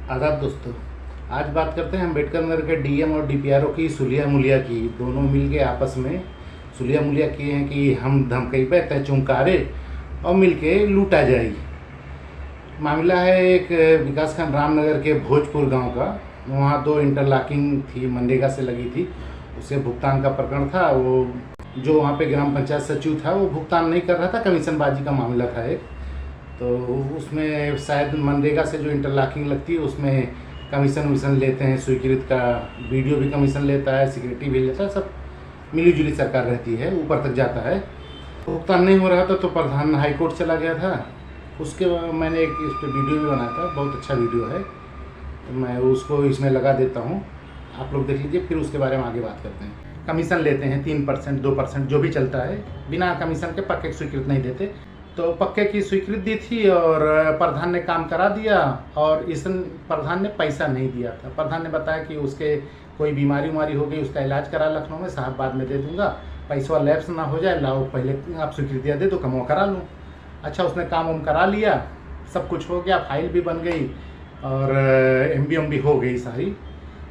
आदाब दोस्तों। आज बात करते हैं अम्बेडकर नगर के डीएम और डीपीआरओ की सुलिया मुलिया की। दोनों मिलके आपस में सुलिया मुलिया किए हैं कि हम धमकई पे तय चुमकारे और मिलके लूटा जाएगी। मामला है एक विकासखंड रामनगर के भोजपुर गांव का। वहाँ 2 इंटरलॉकिंग थी, मनरेगा से लगी थी, उसे भुगतान का प्रकरण था। वो जो वहाँ पे ग्राम पंचायत सचिव था वो भुगतान नहीं कर रहा था, कमीशनबाजी का मामला था एक। तो उसमें शायद मनरेगा से जो इंटरलॉकिंग लगती है उसमें कमीशन लेते हैं, स्वीकृत का वीडियो भी कमीशन लेता है, सिक्योरिटी भी लेता है, सब मिली जुली सरकार रहती है, ऊपर तक जाता है। भुगतान नहीं हो रहा था तो प्रधान हाई कोर्ट चला गया था। उसके बाद मैंने एक इस पर वीडियो भी बनाया था, बहुत अच्छा वीडियो है, तो मैं उसको इसमें लगा देता हूँ, आप लोग देख लीजिए, फिर उसके बारे में आगे बात करते हैं। कमीशन लेते हैं 3%, 2% जो भी चलता है, बिना कमीशन के पक्के स्वीकृत नहीं देते। तो पक्के की स्वीकृति दी थी और प्रधान ने काम करा दिया, और इस प्रधान ने पैसा नहीं दिया था। प्रधान ने बताया कि उसके कोई बीमारी उमारी हो गई, उसका इलाज करा लखनऊ में, साहब बाद में दे दूंगा, पैसा लैप्स ना हो जाए, लाओ पहले आप स्वीकृतियाँ दे दो, कम करा लूँ। अच्छा, उसने काम उम करा लिया, सब कुछ हो गया, फाइल भी बन गई और एमबी हो गई सारी।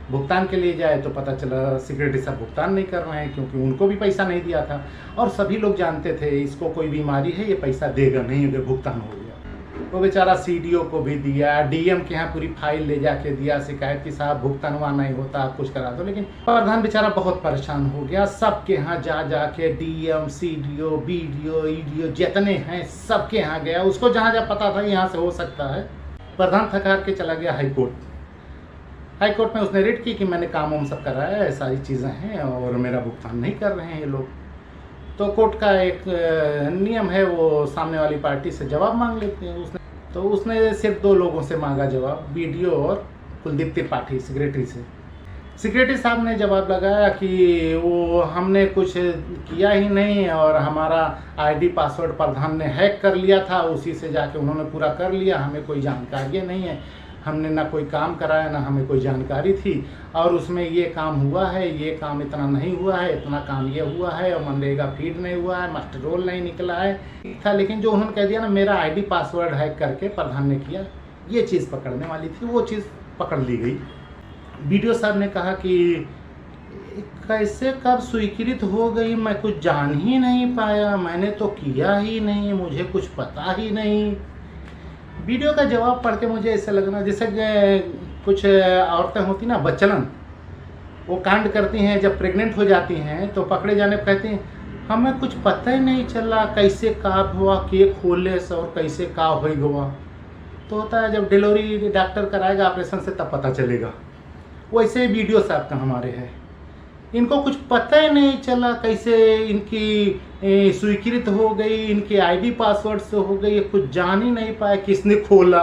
भुगतान के लिए जाए तो पता चला सिक्योरिटी साहब भुगतान नहीं कर रहे हैं, क्योंकि उनको भी पैसा नहीं दिया था और सभी लोग जानते थे इसको कोई बीमारी है, ये पैसा देगा नहीं अगर भुगतान हो गया। वो बेचारा सीडीओ को भी दिया, डीएम के यहाँ पूरी फाइल ले जाके दिया शिकायत की, साहब भुगतान हुआ नहीं होता, आप कुछ करा दो। लेकिन प्रधान बेचारा बहुत परेशान हो गया, सबके यहाँ जा के डीएम, सीडीओ, बीडीओ, ईडीओ जितने हैं सबके यहाँ गया, उसको जहाँ जहाँ पता था यहाँ से हो सकता है। प्रधान थकार के चला गया हाईकोर्ट। हाईकोर्ट में उसने रिट की कि मैंने काम वाम सब कराया है, सारी चीज़ें हैं और मेरा भुगतान नहीं कर रहे हैं ये लोग। तो कोर्ट का एक नियम है, वो सामने वाली पार्टी से जवाब मांग लेते हैं। उसने सिर्फ 2 लोगों से मांगा जवाब, बीडीओ और कुलदीप त्रिपाठी सेक्रेटरी से। सेक्रेटरी साहब ने जवाब लगाया कि वो हमने कुछ किया ही नहीं और हमारा आईडी पासवर्ड प्रधान ने हैक कर लिया था, उसी से जाके उन्होंने पूरा कर लिया, हमें कोई जानकारी नहीं है, हमने ना कोई काम कराया, ना हमें कोई जानकारी थी, और उसमें ये काम हुआ है, ये काम इतना नहीं हुआ है, इतना काम ये हुआ है, और मनरेगा फीड नहीं हुआ है, मास्टर रोल नहीं निकला है था। लेकिन जो उन्होंने कह दिया ना मेरा आईडी पासवर्ड हैक करके प्रधान ने किया, ये चीज़ पकड़ने वाली थी, वो चीज़ पकड़ ली गई। बीडीओ साहब ने कहा कि कैसे कब स्वीकृत हो गई, मैं कुछ जान ही नहीं पाया, मैंने तो किया ही नहीं, मुझे कुछ पता ही नहीं। वीडियो का जवाब पढ़ के मुझे ऐसा लगना जैसे कुछ औरतें होती ना बच्चलन, वो कांड करती हैं, जब प्रेग्नेंट हो जाती हैं तो पकड़े जाने पर कहती हैं हमें कुछ पता ही नहीं चला कैसे का हुआ, केक खोले से और कैसे का हो गया। तो होता है जब डिलीवरी डॉक्टर कराएगा ऑपरेशन से तब पता चलेगा। वैसे ही वीडियो साहब का हमारे है, इनको कुछ पता ही नहीं चला कैसे इनकी स्वीकृत हो गई, इनके आईडी पासवर्ड से हो गई, कुछ जान ही नहीं पाए किसने खोला।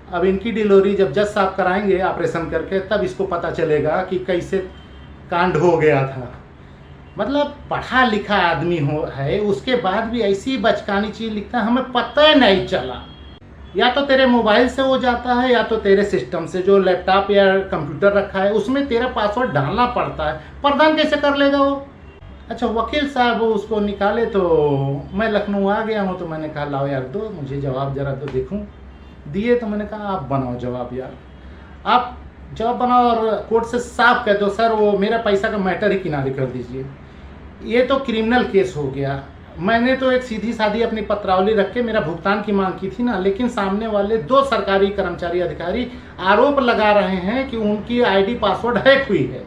अब इनकी डिलीवरी जब जज साहब कराएंगे ऑपरेशन करके, तब इसको पता चलेगा कि कैसे कांड हो गया था। मतलब पढ़ा लिखा आदमी है, उसके बाद भी ऐसी बचकानी चीज़ लिखता है, हमें पता ही नहीं चला। या तो तेरे मोबाइल से हो जाता है, या तो तेरे सिस्टम से जो लैपटॉप या कंप्यूटर रखा है उसमें तेरा पासवर्ड डालना पड़ता है। प्रधान कैसे कर लेगा वो? अच्छा, वकील साहब उसको निकाले तो मैं लखनऊ आ गया हूँ, तो मैंने कहा लाओ यार दो मुझे जवाब जरा तो देखूँ। दिए तो मैंने कहा आप बनाओ जवाब यार, आप जवाब बनाओ और कोर्ट से साफ कह दो सर वो मेरा पैसा का मैटर ही किनारे कर दीजिए, ये तो क्रिमिनल केस हो गया। मैंने तो एक सीधी सादी अपनी पत्रावली रख के मेरा भुगतान की मांग की थी ना, लेकिन सामने वाले 2 सरकारी कर्मचारी अधिकारी आरोप लगा रहे हैं कि उनकी आईडी पासवर्ड हैक हुई है।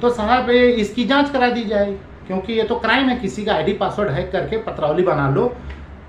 तो साहब इसकी जांच करा दी जाए, क्योंकि ये तो क्राइम है, किसी का आईडी पासवर्ड हैक करके पत्रावली बना लो।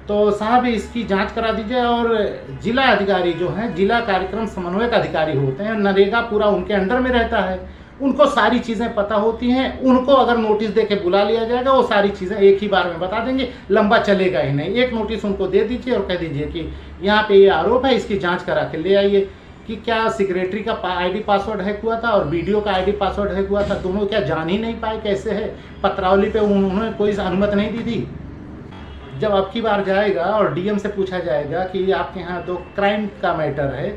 तो साहब इसकी जांच करा दी जाए। और जिला अधिकारी जो हैं, जिला कार्यक्रम समन्वयक अधिकारी होते हैं, नरेगा पूरा उनके अंडर में रहता है, उनको सारी चीज़ें पता होती हैं। उनको अगर नोटिस दे के बुला लिया जाएगा, वो सारी चीज़ें एक ही बार में बता देंगे, लंबा चलेगा ही नहीं। एक नोटिस उनको दे दीजिए और कह दीजिए कि यहाँ पे ये आरोप है, इसकी जांच करा के ले आइए कि क्या सेक्रेटरी का आईडी पासवर्ड हैक हुआ था और वीडियो का आईडी पासवर्ड हैक हुआ था, दोनों क्या जान ही नहीं पाए कैसे है। पत्रावली पे उन्होंने कोई अनुमति नहीं दी थी। जब अब की बार जाएगा और डीएम से पूछा जाएगा कि आपके यहाँ 2 क्राइम का मैटर है,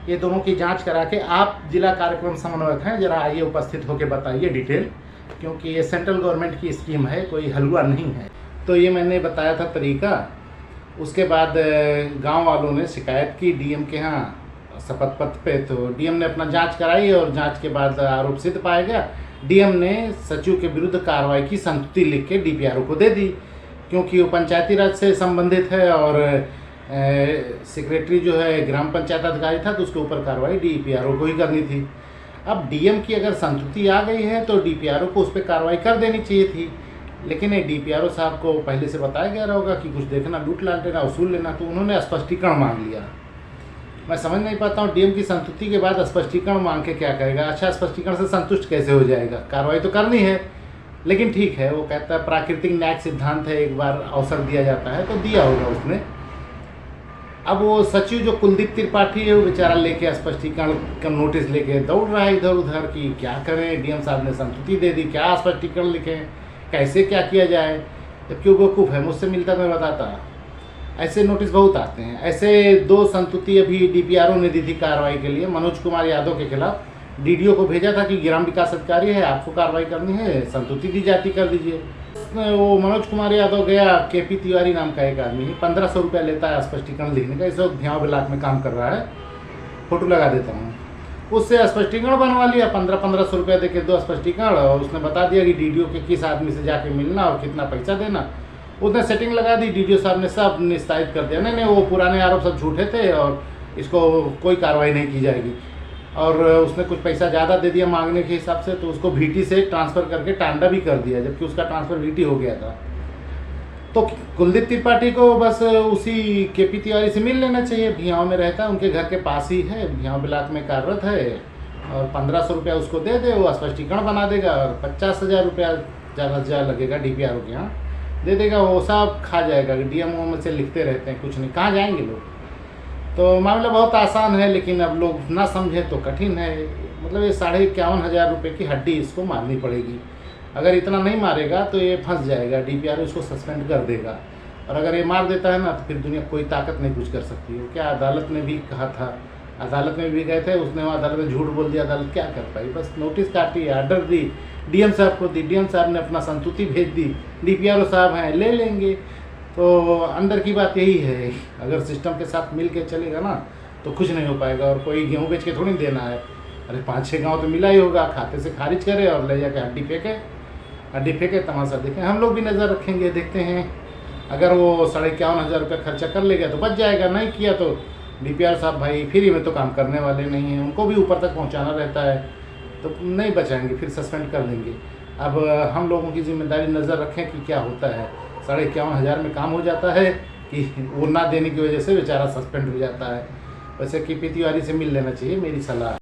ये दोनों की जांच करा के आप जिला कार्यक्रम समन्वयक हैं, जरा आइए उपस्थित होकर बताइए डिटेल, क्योंकि ये सेंट्रल गवर्नमेंट की स्कीम है, कोई हलवा नहीं है। तो ये मैंने बताया था तरीका। उसके बाद गांव वालों ने शिकायत की डीएम के यहाँ शपथ पत्र पे। तो डीएम ने अपना जांच कराई और जांच के बाद आरोप सिद्ध पाया गया। डीएम ने सचिव के विरुद्ध कार्रवाई की संस्तुति लिख के डीपीआरओ को दे दी, क्योंकि वो पंचायती राज से संबंधित है और सेक्रेटरी जो है ग्राम पंचायत अधिकारी था, तो उसके ऊपर कार्रवाई डीपीआरओ को ही करनी थी। अब डीएम की अगर संस्तुति आ गई है तो डीपीआरओ को उस पर कार्रवाई कर देनी चाहिए थी, लेकिन ये डीपीआरओ साहब को पहले से बताया गया होगा कि कुछ देखना, लूट लाट लेना, वसूल लेना, तो उन्होंने स्पष्टीकरण मांग लिया। मैं समझ नहीं पाता हूँ, डीएम की संस्तुति के बाद स्पष्टीकरण मांग के क्या करेगा। अच्छा, स्पष्टीकरण से संतुष्ट कैसे हो जाएगा? कार्रवाई तो करनी है, लेकिन ठीक है, वो कहता है प्राकृतिक न्याय सिद्धांत है, एक बार अवसर दिया जाता है तो दिया होगा उसने। अब वो सचिव जो कुलदीप त्रिपाठी है, वो बेचारा लेके स्पष्टीकरण का नोटिस लेके दौड़ रहा है इधर उधर कि क्या करें, डीएम साहब ने संस्तुति दे दी, क्या स्पष्टीकरण लिखें, कैसे क्या किया जाए। जबकि वो बेवकूफ़ है, मुझसे मिलता मैं बताता। ऐसे नोटिस बहुत आते हैं। ऐसे 2 संस्तुति अभी डीपीआरओ ने दी थी कार्रवाई के लिए मनोज कुमार यादव के खिलाफ। डीडीओ को भेजा था कि ग्राम विकास अधिकारी है, आपको कार्रवाई करनी है, संस्तुति दी जाती कर दीजिए। वो मनोज कुमार यादव गया, केपी तिवारी नाम का एक आदमी, 1500 रुपया लेता है स्पष्टीकरण लिखने का। इस वक्त ध्यान ब्लॉक में काम कर रहा है, फोटो लगा देता हूँ। उससे स्पष्टीकरण बनवा लिया 1500 रुपया दे के 2 स्पष्टीकरण, और उसने बता दिया कि डीडीओ के किस आदमी से जाके मिलना और कितना पैसा देना। उसने सेटिंग लगा दी, डीडीओ साहब ने सब निस्तारित कर दिया। नहीं, वो पुराने आरोप सब झूठे थे और इसको कोई कार्रवाई नहीं की जाएगी। और उसने कुछ पैसा ज़्यादा दे दिया मांगने के हिसाब से, तो उसको VT से ट्रांसफ़र करके टांडा भी कर दिया, जबकि उसका ट्रांसफ़र VT हो गया था। तो कुलदीप त्रिपाठी को बस उसी केपी तिवारी से मिल लेना चाहिए। भियाँव में रहता है, उनके घर के पास ही है, भियाँव ब्लॉक में कार्यरत है, और 1500 रुपया उसको दे दे, वो स्पष्टीकरण बना देगा और 50,000 रुपया ज़्यादा से ज़्यादा लगेगा डीपीआरओ के यहाँ दे देगा। वो सब खा जाएगा। डीएमओ में से लिखते रहते हैं, कुछ नहीं, कहाँ जाएंगे लोग। तो मामला बहुत आसान है, लेकिन अब लोग ना समझें तो कठिन है। मतलब ये 51,500 रुपये की हड्डी इसको मारनी पड़ेगी। अगर इतना नहीं मारेगा तो ये फंस जाएगा, डीपीआरओ इसको सस्पेंड कर देगा। और अगर ये मार देता है ना, तो फिर दुनिया कोई ताकत नहीं कुछ कर सकती है। क्या अदालत ने भी कहा था, अदालत में भी गए थे, उसने वहाँ अदालत में झूठ बोल दिया, अदालत क्या कर पाई? बस नोटिस काटी, आर्डर दी, डीएम साहब को दी, डीएम साहब ने अपना संस्तुति भेज दी, डीपीआरओ साहब हैं, ले लेंगे। तो अंदर की बात यही है, अगर सिस्टम के साथ मिल के चलेगा ना तो कुछ नहीं हो पाएगा। और कोई गेहूँ बेच के थोड़ी देना है। अरे 5-6 गाँव तो मिला ही होगा, खाते से खारिज करे और ले जाके हड्डी फेंके, तमाशा देखें। हम लोग भी नज़र रखेंगे, देखते हैं। अगर वो 51,500 रुपये खर्चा कर लेगा तो बच जाएगा, नहीं किया तो डीपीआर साहब भाई फ्री में तो काम करने वाले नहीं हैं, उनको भी ऊपर तक पहुंचाना रहता है, तो नहीं बचाएंगे, फिर सस्पेंड कर देंगे। अब हम लोगों की जिम्मेदारी नज़र रखें कि क्या होता है। 51,500 में काम हो जाता है कि वो ना देने की वजह से बेचारा सस्पेंड हो जाता है। वैसे केपी तिवारी से मिल लेना चाहिए, मेरी सलाह।